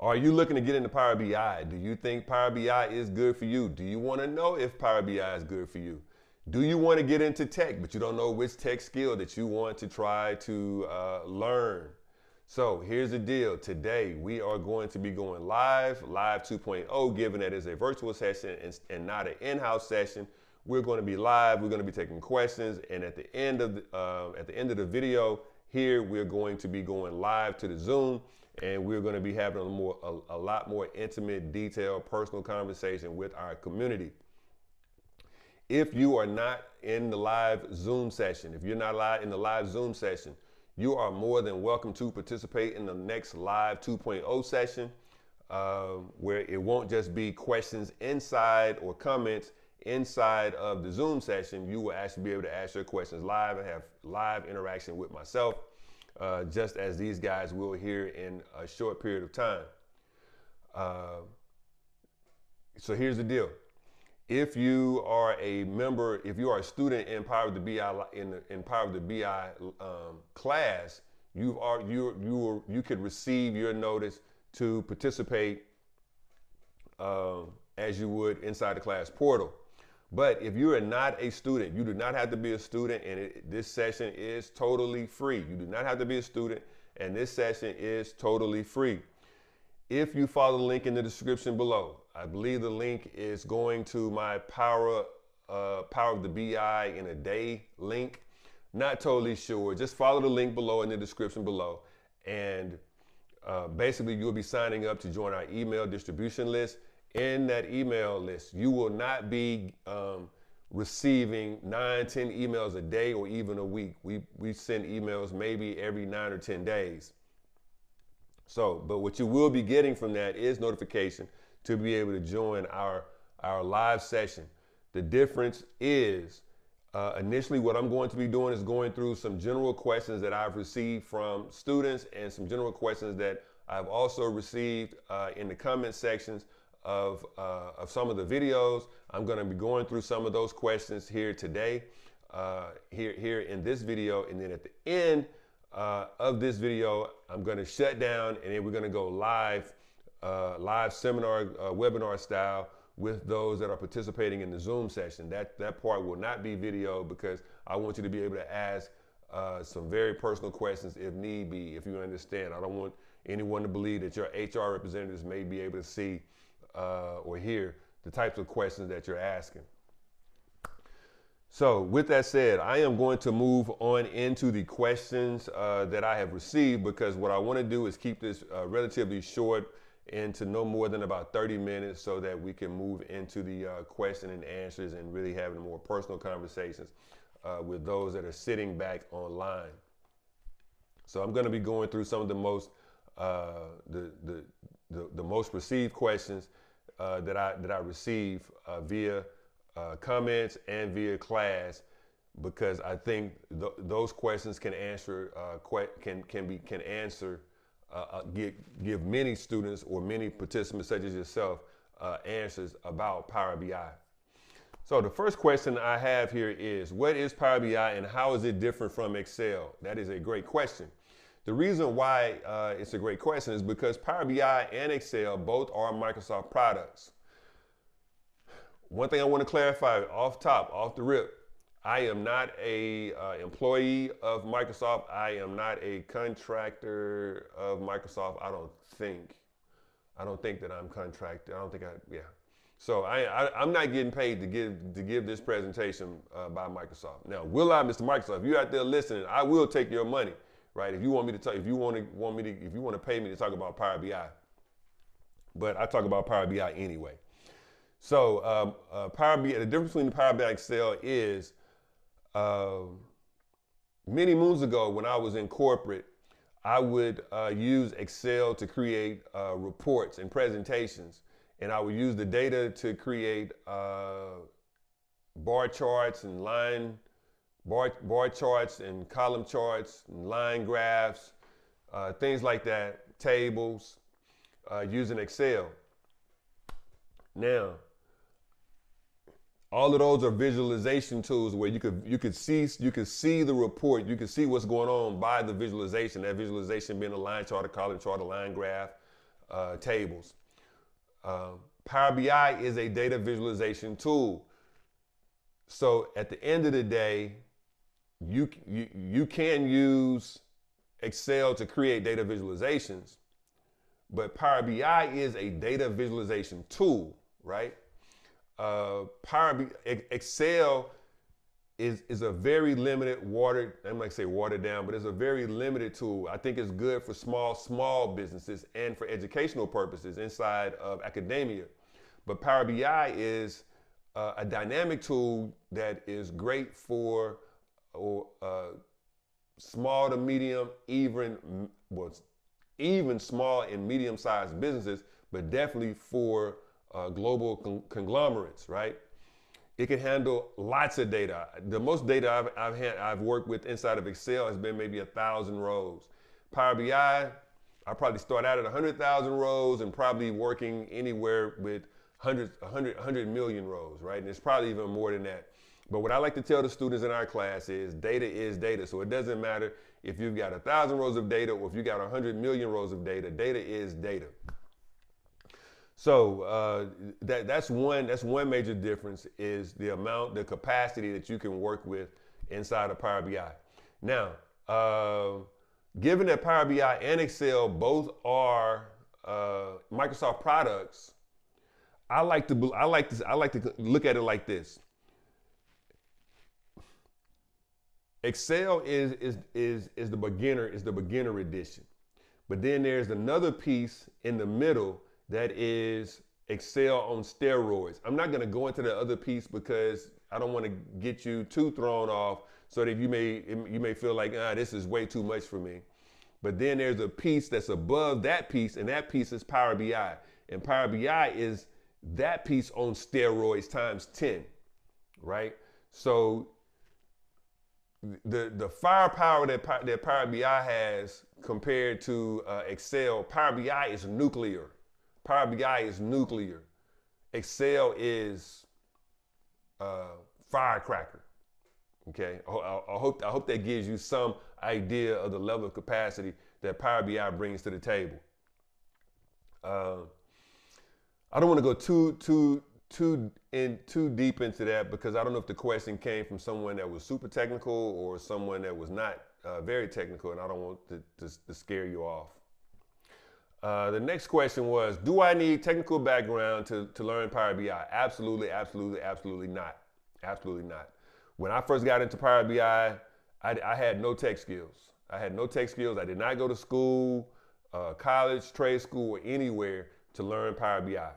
Are you looking to get into Power BI? Do you think Power BI is good for you? Do you want to know if Power BI is good for you? Do you want to get into tech, but you don't know which tech skill that you want to try to learn? So here's the deal. Today we are going to be going live 2.0, given that it's a virtual session and not an in-house session. We're going to be live. We're going to be taking questions, and at the end of the video here, we're going to be going live to the Zoom, and we're going to be having a lot more intimate, detailed, personal conversation with our community. If you are not in the live Zoom session, if you're not in the live Zoom session, you are more than welcome to participate in the next live 2.0 session, where it won't just be questions inside or comments inside of the Zoom session. You will actually be able to ask your questions live and have live interaction with myself, just as these guys will here in a short period of time. So here's the deal. If you are a member, if you are a student in Power of the BI in Power of the BI class, you could receive your notice to participate as you would inside the class portal. But if you are not a student, you do not have to be a student, and this session is totally free. You do not have to be a student, and this session is totally free. If you follow the link in the description below, I believe the link is going to my Power of the BI in a Day link. Not totally sure. Just follow the link below in the description below, and basically you'll be signing up to join our email distribution list. In that email list, you will not be receiving 9, 10 emails a day or even a week. We send emails maybe every 9 or 10 days. So, but what you will be getting from that is notification to be able to join our live session. The difference is initially what I'm going to be doing is going through some general questions that I've received from students and some general questions that I've also received in the comment sections of some of the videos. I'm going to be going through some of those questions here today, here in this video, and then at the end of this video, I'm going to shut down, and then we're going to go live seminar, webinar style with those that are participating in the Zoom session. That part will not be video because I want you to be able to ask some very personal questions if need be, if you understand. I don't want anyone to believe that your HR representatives may be able to see or hear the types of questions that you're asking. So with that said, I am going to move on into the questions that I have received, because what I want to do is keep this relatively short into no more than about 30 minutes so that we can move into the question and answers and really having more personal conversations with those that are sitting back online. So I'm going to be going through some of the most the most received questions that I receive via comments and via class, because I think those questions can answer give many students or many participants such as yourself answers about Power BI. So the first question I have here is, what is Power BI and how is it different from Excel? That is a great question. The reason why it's a great question is because Power BI and Excel both are Microsoft products. One thing I want to clarify off the rip, I am not a employee of Microsoft. I am not a contractor of Microsoft. I don't think that I'm contracted. Yeah. So I'm not getting paid to give this presentation by Microsoft. Now, will I, Mr. Microsoft? If you're out there listening, I will take your money, right? If you want me to talk, if you want to pay me to talk about Power BI, but I talk about Power BI anyway. So Power BI, the difference between the Power BI and Excel is many moons ago when I was in corporate, I would use Excel to create reports and presentations, and I would use the data to create bar charts and bar charts and column charts and line graphs, things like that, tables, using Excel. Now, all of those are visualization tools where you could see the report, you could see what's going on by the visualization. That visualization being a line chart, a column chart, a line graph, tables. Power BI is a data visualization tool. So at the end of the day, you can use Excel to create data visualizations, but Power BI is a data visualization tool, right? Excel is a very limited watered, I'm not gonna say watered down, but it's a very limited tool. I think it's good for small businesses and for educational purposes inside of academia. But Power BI is a dynamic tool that is great for small to medium, even small and medium-sized businesses, but definitely for global conglomerates, right? It can handle lots of data. The most data I've worked with inside of Excel has been maybe 1,000 rows. Power BI, I probably start out at 100,000 rows and probably working anywhere with 100 million rows, right? And it's probably even more than that. But what I like to tell the students in our class is data. So it doesn't matter if you've got 1,000 rows of data or if you got 100 million rows of data. Data is data. So that's one major difference is the capacity that you can work with inside of Power BI. Now, given that Power BI and Excel both are Microsoft products, I like to look at it like this. Excel is the beginner edition, but then there's another piece in the middle that is Excel on steroids. I'm not gonna go into the other piece because I don't wanna get you too thrown off so that you may feel like, this is way too much for me. But then there's a piece that's above that piece, and that piece is Power BI. And Power BI is that piece on steroids times 10, right? So the firepower that Power BI has compared to Excel, Power BI is nuclear. Power BI is nuclear. Excel is firecracker. Okay, I hope that gives you some idea of the level of capacity that Power BI brings to the table. I don't want to go too deep into that because I don't know if the question came from someone that was super technical or someone that was not very technical, and I don't want to scare you off. The next question was, do I need technical background to learn Power BI? Absolutely not. Absolutely not. When I first got into Power BI, I had no tech skills. I did not go to school, college, trade school, or anywhere to learn Power BI.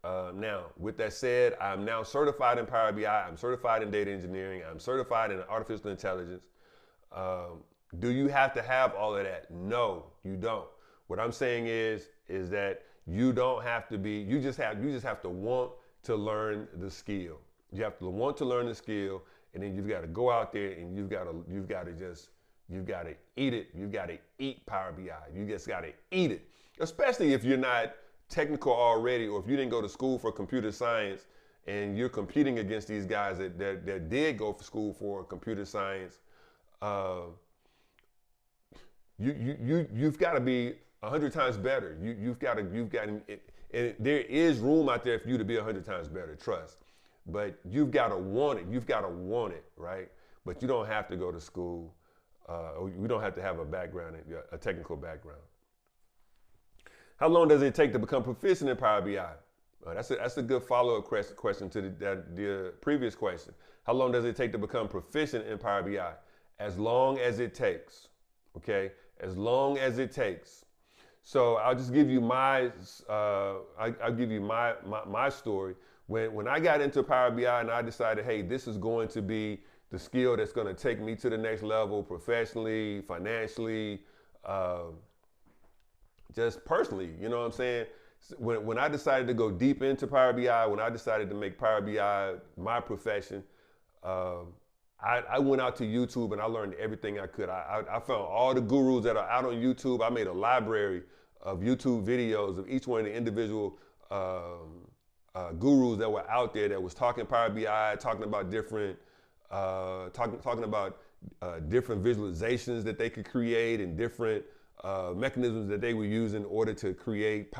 Now, with that said, I'm now certified in Power BI. I'm certified in data engineering. I'm certified in artificial intelligence. Do you have to have all of that? No, you don't. What I'm saying is that you don't have to be, you just have to want to learn the skill. You have to want to learn the skill, and then you've got to go out there and you've got to eat it. You've got to eat Power BI. You just got to eat it, especially if you're not technical already, or if you didn't go to school for computer science and you're competing against these guys that did go for school for computer science. You've got to be 100 times better. And there is room out there for you to be 100 times better, trust. But you've got to want it. Right? But you don't have to go to school. You don't have to have a technical background. How long does it take to become proficient in Power BI? That's a good follow-up question to the previous question. How long does it take to become proficient in Power BI? As long as it takes. Okay, as long as it takes. So I'll just give you my story. When I got into Power BI and I decided, hey, this is going to be the skill that's going to take me to the next level professionally, financially, just personally, you know what I'm saying? When I decided to go deep into Power BI, when I decided to make Power BI my profession, I went out to YouTube and I learned everything I could. I found all the gurus that are out on YouTube. I made a library of YouTube videos of each one of the individual gurus that were out there that was talking Power BI, talking about different different visualizations that they could create and different mechanisms that they would use in order to create